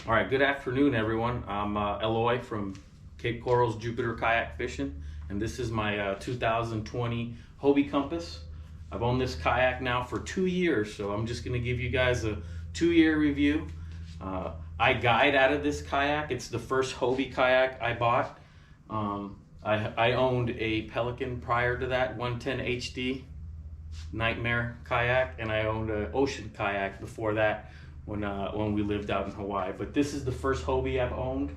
All right, good afternoon, everyone. I'm Eloy from Cape Coral's Jupiter Kayak Fishing, and this is my 2020 Hobie Compass. I've owned this kayak now for 2 years, so I'm just going to give you guys a 2-year review. I guide out of this kayak. It's the first Hobie kayak I bought. I owned a Pelican prior to that, 110 HD Nightmare kayak, and I owned an Ocean kayak before that when we lived out in Hawaii. But this is the first Hobie I've owned,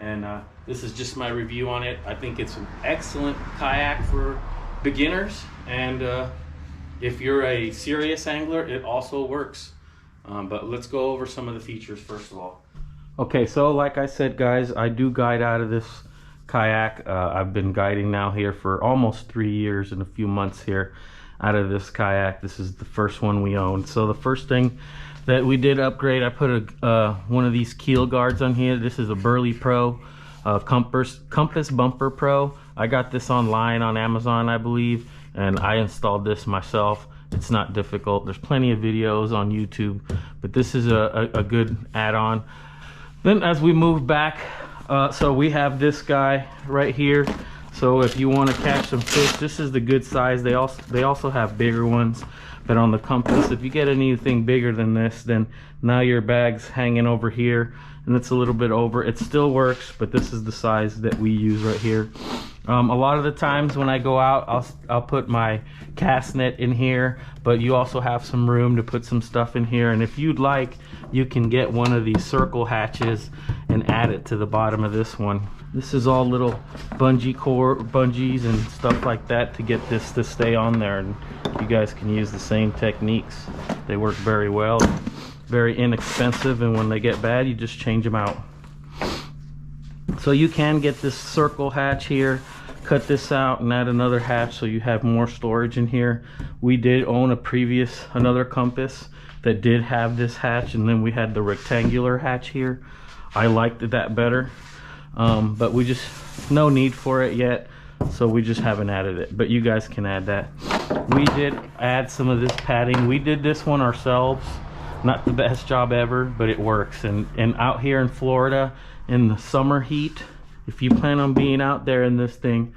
and this is just my review on it. I think it's an excellent kayak for beginners, and if you're a serious angler, it also works. But let's go over some of the features first of all. Okay, so like I said, guys, I do guide out of this kayak. I've been guiding now here for almost 3 years and a few months here out of this kayak. This is the first one we owned. So the first thing that we did upgrade, I put one of these keel guards on here. This is a Burley Pro Compass Bumper Pro. I got this online on Amazon, I believe, and I installed this myself. It's not difficult. There's plenty of videos on YouTube, but this is a good add-on. Then as we move back, so we have this guy right here. So if you want to catch some fish, this is the good size. They also have bigger ones, but on the Compass, if you get anything bigger than this, then now your bag's hanging over here and it's a little bit over. It still works, but this is the size that we use right here. A lot of the times when I go out, I'll put my cast net in here, but you also have some room to put some stuff in here. And if you'd like, you can get one of these circle hatches and add it to the bottom of this one. This is all little bungees and stuff like that to get this to stay on there, and you guys can use the same techniques. They work very well, very inexpensive, and when they get bad, you just change them out. So you can get this circle hatch here, cut this out and add another hatch so you have more storage in here. We did own another Compass that did have this hatch, and then we had the rectangular hatch here. I liked that better, but we just no need for it yet, so we just haven't added it, but you guys can add that. We did add some of this padding. We did this one ourselves. Not the best job ever, but it works. And out here in Florida in the summer heat, if you plan on being out there in this thing,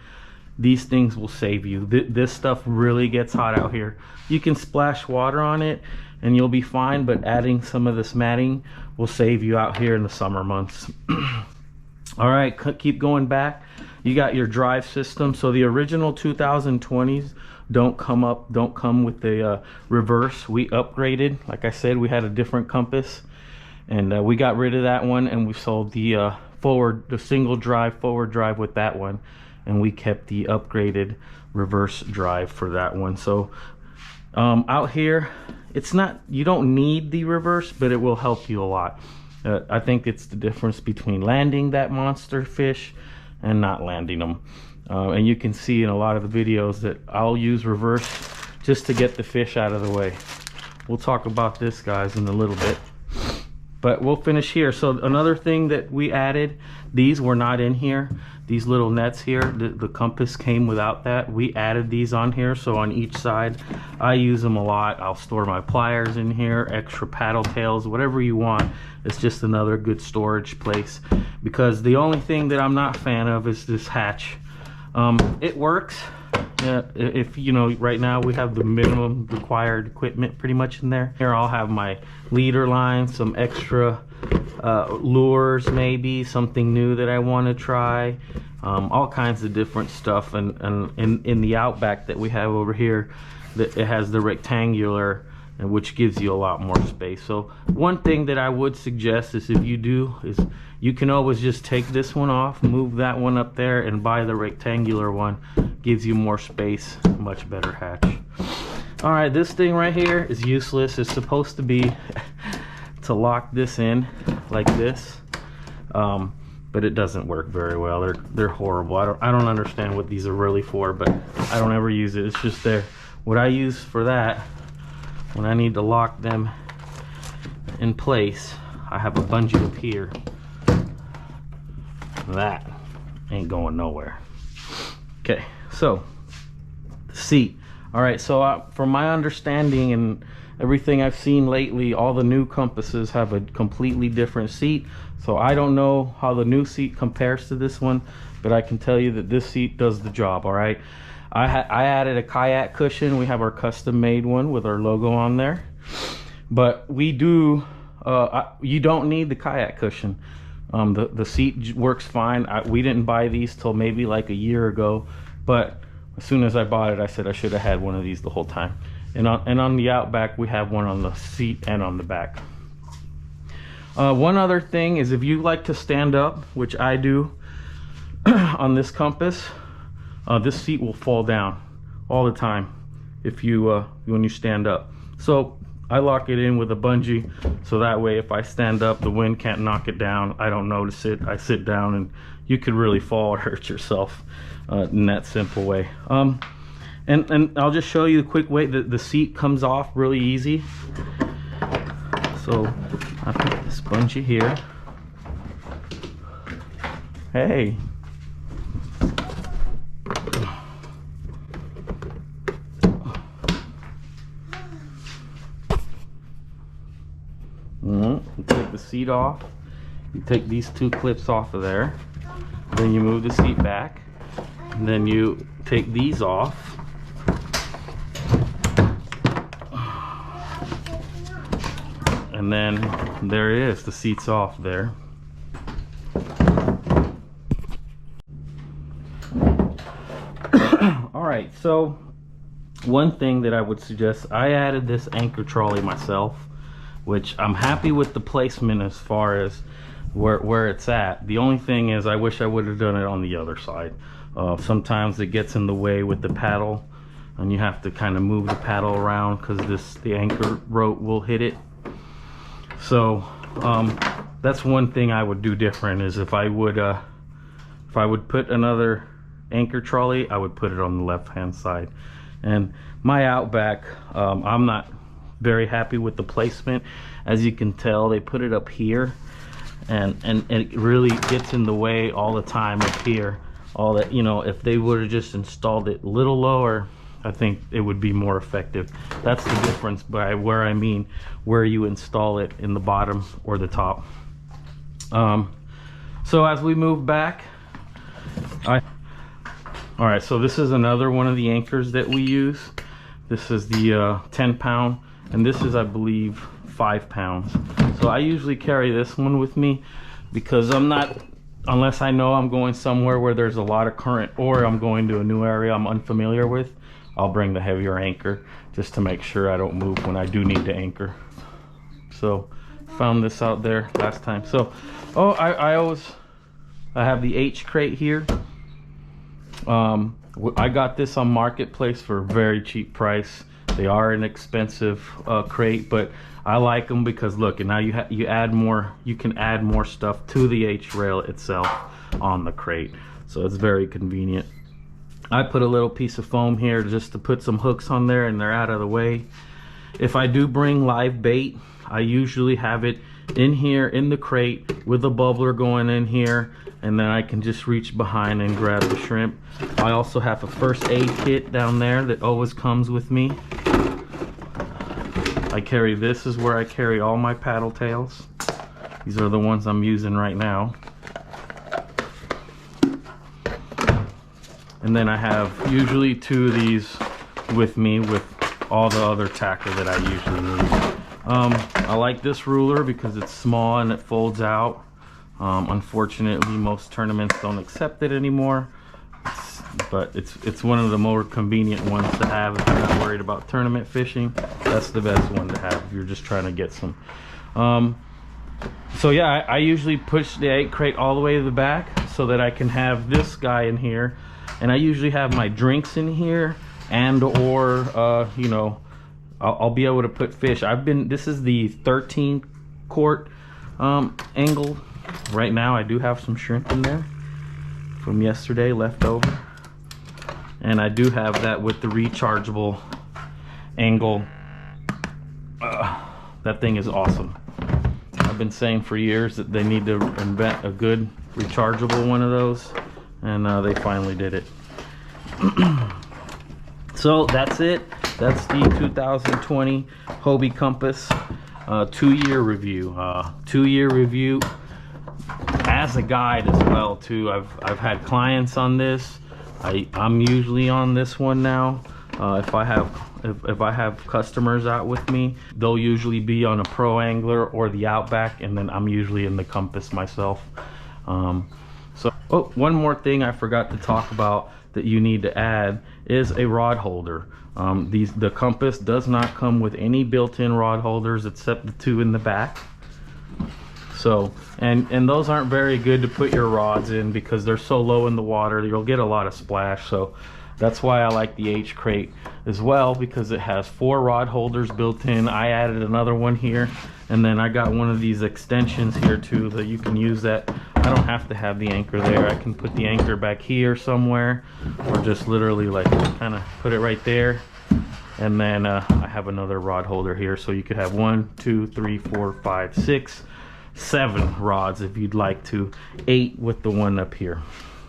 these things will save you. This stuff really gets hot out here. You can splash water on it and you'll be fine, but adding some of this matting will save you out here in the summer months. All right, keep going back. You got your drive system. So the original 2020s don't come with the reverse. We upgraded. Like I said, we had a different Compass, and we got rid of that one, and we sold the single drive forward drive with that one, and we kept the upgraded reverse drive for that one. So out here, you don't need the reverse, but it will help you a lot. I think it's the difference between landing that monster fish and not landing them. And you can see in a lot of the videos that I'll use reverse just to get the fish out of the way. We'll talk about this, guys, in a little bit, but we'll finish here. So another thing that we added, these were not in here. These little nets here, the Compass came without that. We added these on here, so on each side, I use them a lot. I'll store my pliers in here, extra paddle tails, whatever you want. It's just another good storage place, because the only thing that I'm not a fan of is this hatch. It works. If you know, right now we have the minimum required equipment pretty much in there. Here I'll have my leader line, some extra lures, maybe something new that I want to try, all kinds of different stuff. And in the Outback that we have over here, it has the rectangular, which gives you a lot more space. So one thing that I would suggest is, if you do, is you can always just take this one off, move that one up there, and buy the rectangular one. Gives you more space, much better hatch. All right, this thing right here is useless. It's supposed to be to lock this in like this, but it doesn't work very well. They're horrible. I don't understand what these are really for, but I don't ever use it. It's just there. What I use for that, when I need to lock them in place, I have a bungee up here. That ain't going nowhere. Okay, so the seat. All right, so from my understanding, and everything I've seen lately, all the new Compasses have a completely different seat. So I don't know how the new seat compares to this one, but I can tell you that this seat does the job. All right, I added a Kayak cushion. We have our custom made one with our logo on there, but we do you don't need the Kayak cushion. The seat works fine. We didn't buy these till maybe like a year ago, but as soon as I bought it, I said I should have had one of these the whole time. And on the Outback, we have one on the seat and on the back. One other thing is, if you like to stand up, which I do, on this Compass, this seat will fall down all the time if you when you stand up. So I lock it in with a bungee, so that way if I stand up, the wind can't knock it down. I don't notice it. I sit down, and you could really fall or hurt yourself in that simple way. And I'll just show you a quick way that the seat comes off really easy. So I put this bungee here. Hey. You take the seat off. You take these two clips off of there. Then you move the seat back. And then you take these off. And then there it is, the seat's off there. All right, so one thing that I would suggest, I added this anchor trolley myself, which I'm happy with the placement as far as where it's at. The only thing is, I wish I would have done it on the other side. Sometimes it gets in the way with the paddle, and you have to kind of move the paddle around because the anchor rope will hit it. So that's one thing I would do different, is if I would put another anchor trolley, I would put it on the left hand side. And my Outback, I'm not very happy with the placement. As you can tell, they put it up here, and it really gets in the way all the time up here. All that, you know, if they would have just installed it a little lower, I think it would be more effective. That's the difference by where you install it, in the bottom or the top. So as we move back, all right, so this is another one of the anchors that we use. This is the 10 pound, and this is, I believe, 5 pounds. So I usually carry this one with me because unless I know I'm going somewhere where there's a lot of current, or I'm going to a new area I'm unfamiliar with, I'll bring the heavier anchor just to make sure I don't move when I do need to anchor. So found this out there last time. So I have the H crate here. I got this on Marketplace for a very cheap price. They are an expensive crate, but I like them because look, and now you can add more stuff to the H rail itself on the crate. So it's very convenient. I put a little piece of foam here just to put some hooks on there, and they're out of the way. If I do bring live bait, I usually have it in here in the crate with a bubbler going in here, and then I can just reach behind and grab the shrimp. I also have a first aid kit down there that always comes with me. I carry this, is where I carry all my paddle tails. These are the ones I'm using right now. And then I have usually 2 of these with me with all the other tackle that I usually need. I like this ruler because it's small and it folds out. Unfortunately, most tournaments don't accept it anymore. But it's one of the more convenient ones to have if you're not worried about tournament fishing. That's the best one to have if you're just trying to get some. So yeah, I usually push the egg crate all the way to the back so that I can have this guy in here. And I usually have my drinks in here, and or you know, I'll be able to put fish. This is the 13 quart angle. Right now I do have some shrimp in there from yesterday left over, and I do have that with the rechargeable angle. That thing is awesome. I've been saying for years that they need to invent a good rechargeable one of those, and they finally did it. So that's it. That's the 2020 Hobie Compass 2-year review. 2-year review as a guide as well too. I've had clients on this. I'm usually on this one now. If I have customers out with me, they'll usually be on a Pro Angler or the Outback, and then I'm usually in the Compass myself. One more thing I forgot to talk about that you need to add is a rod holder. The Compass does not come with any built-in rod holders except the 2 in the back. So, and those aren't very good to put your rods in because they're so low in the water, you'll get a lot of splash. So that's why I like the H crate as well, because it has 4 rod holders built in. I added another one here, and then I got one of these extensions here too that you can use. That I don't have to have the anchor there. I can put the anchor back here somewhere, or just literally like kind of put it right there. And then I have another rod holder here, so you could have 1, 2, 3, 4, 5, 6, 7 rods if you'd like to, 8 with the one up here.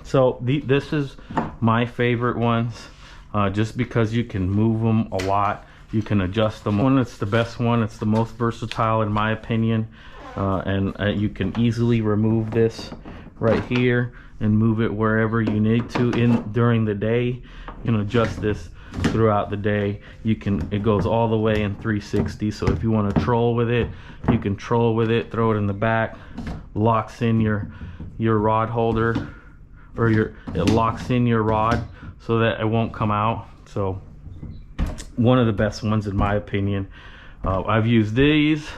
So this is my favorite ones, just because you can move them a lot, you can adjust them. It's the best one, it's the most versatile in my opinion, and you can easily remove this right here and move it wherever you need to during the day. You can adjust this throughout the day. It goes all the way in 360, so if you want to troll with it, you can troll with it, throw it in the back, locks in your rod holder, or it locks in your rod so that it won't come out. So one of the best ones in my opinion. I've used these,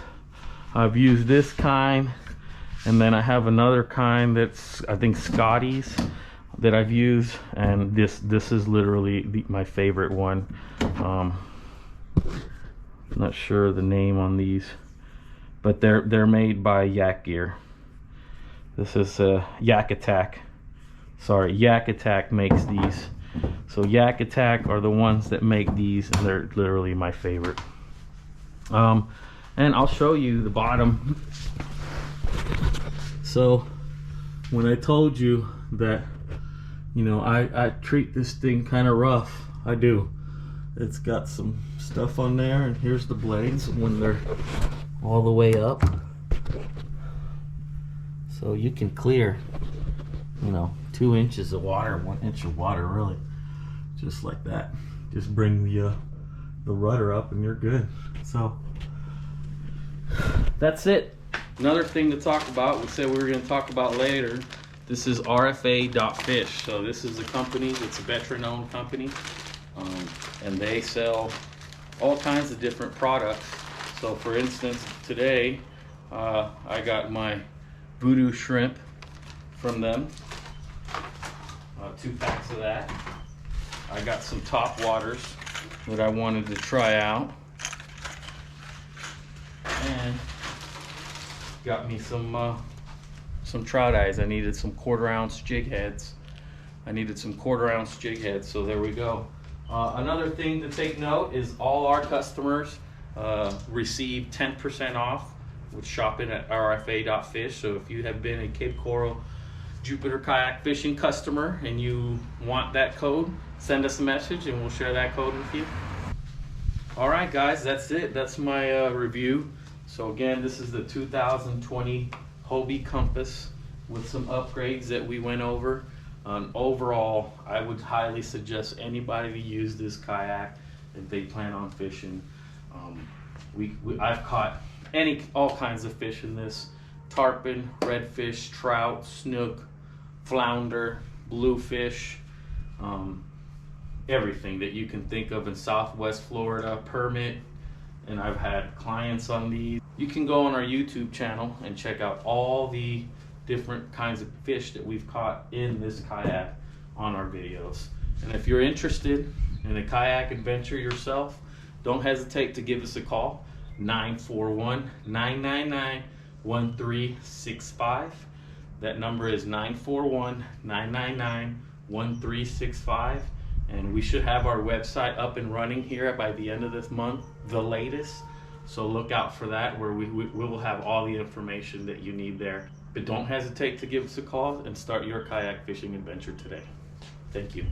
I've used this kind, and then I have another kind that's, I think, Scotty's, that I've used, and this is literally my favorite one. Not sure the name on these, but they're made by Yak Gear. This is Yak Attack. Sorry, Yak Attack makes these. So Yak Attack are the ones that make these, and they're literally my favorite. And I'll show you the bottom. So when I told you that, you know, I treat this thing kind of rough, I do. It's got some stuff on there, and here's the blades when they're all the way up. So you can clear, you know, 2 inches of water, 1 inch of water, really, just like that. Just bring the rudder up and you're good. So that's it. Another thing to talk about, we said we were going to talk about later. This is RFA.fish. So this is a company, it's a veteran-owned company, and they sell all kinds of different products. So for instance, today I got my voodoo shrimp from them, 2 packs of that. I got some top waters that I wanted to try out, and got me some trout eyes. I needed some 1/4 ounce jig heads. So there we go. Another thing to take note is all our customers receive 10% off with shopping at RFA.fish. So if you have been a Cape Coral Jupiter kayak fishing customer and you want that code, send us a message and we'll share that code with you. All right, guys, that's it. That's my review. So again, this is the 2020 Hobie Compass with some upgrades that we went over. Overall, I would highly suggest anybody to use this kayak if they plan on fishing. I've caught all kinds of fish in this: tarpon, redfish, trout, snook, flounder, bluefish, everything that you can think of in Southwest Florida, permit. And I've had clients on these. You can go on our YouTube channel and check out all the different kinds of fish that we've caught in this kayak on our videos. And if you're interested in a kayak adventure yourself, don't hesitate to give us a call, 941-999-1365. That number is 941-999-1365. And we should have our website up and running here by the end of this month, the latest. So look out for that, where we will have all the information that you need there. But don't hesitate to give us a call and start your kayak fishing adventure today. Thank you.